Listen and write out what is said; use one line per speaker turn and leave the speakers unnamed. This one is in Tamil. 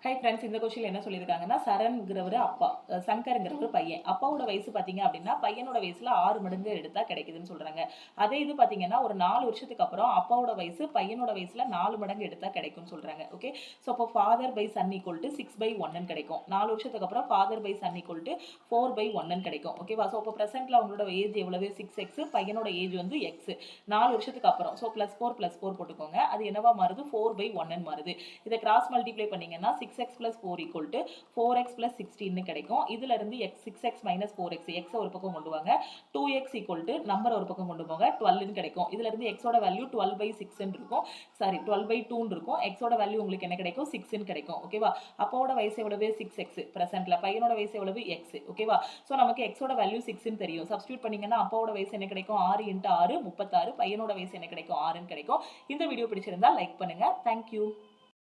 ஹை ஃப்ரெண்ட்ஸ், இந்த கொஸ்டின் என்ன சொல்லியிருக்காங்கன்னா, சரண்ங்கிறவர் அப்பா, சங்கருங்கிறவர் பையன். அப்பாவோட வயசு பார்த்தீங்க அப்படின்னா பையனோட வயசுல 6 மடங்கு எடுத்தா கிடைக்குதுன்னு சொல்றாங்க. அதே இது பார்த்தீங்கன்னா ஒரு 4 வருஷத்துக்கு அப்புறம் அப்பாவோட வயசு பையனோட வயசுல 4 மடங்கு எடுத்தா கிடைக்கும்னு சொல்றாங்க. ஓகே, ஸோ அப்போ father by son equal to 6/1 கிடைக்கும். 4 வருஷத்துக்கு அப்புறம் father by son equal to 4/1 கிடைக்கும். ஓகேவா? ஸோ அப்போ ப்ரெசென்ட்ல அவங்களோட ஏஜ் எவ்வளவு? 6x, பையனோட ஏஜ் வந்து x. 4 வருஷத்துக்கு அப்புறம் ஸோ +4 போட்டுக்கோங்க. அது என்னவா மாறுது? 4/1 மாறுது. இதை கிராஸ் மல்டிப்ளை பண்ணீங்கன்னா 6x plus 4 equal to 4x plus 16 கிடைக்கும். இதுல இருந்து 6x minus 4x, x ஒரு பக்கம் கொண்டு வாங்க. 2x equal to நம்பர் ஒரு பக்கம் கொண்டு போங்க 12 கிடைக்கும். இதுல இருந்து x ஓட வேல்யூ 12/6 இருக்கும். சாரி 12/2 இருக்கும். x ஓட வேல்யூ உங்களுக்கு என்ன கிடைக்கும்? 6 கிடைக்கும். ஓகேவா? அப்பாவோட வயசு எவ்வளவு? 6x பிரசன்ட்ல. பையனோட வயசு எவ்வளவு? x. ஓகேவா? சோ நமக்கு x ஓட வேல்யூ 6 தெரியும். சப்ஸ்டிட்யூட் பண்ணீங்கன்னா அப்பாவோட வயசு என்ன கிடைக்கும்? 6 × 6 36. பையனோட வயசு என்ன கிடைக்கும்? 6 கிடைக்கும். இந்த வீடியோ பிடிச்சிருந்தா லைக் பண்ணுங்க. Thank you.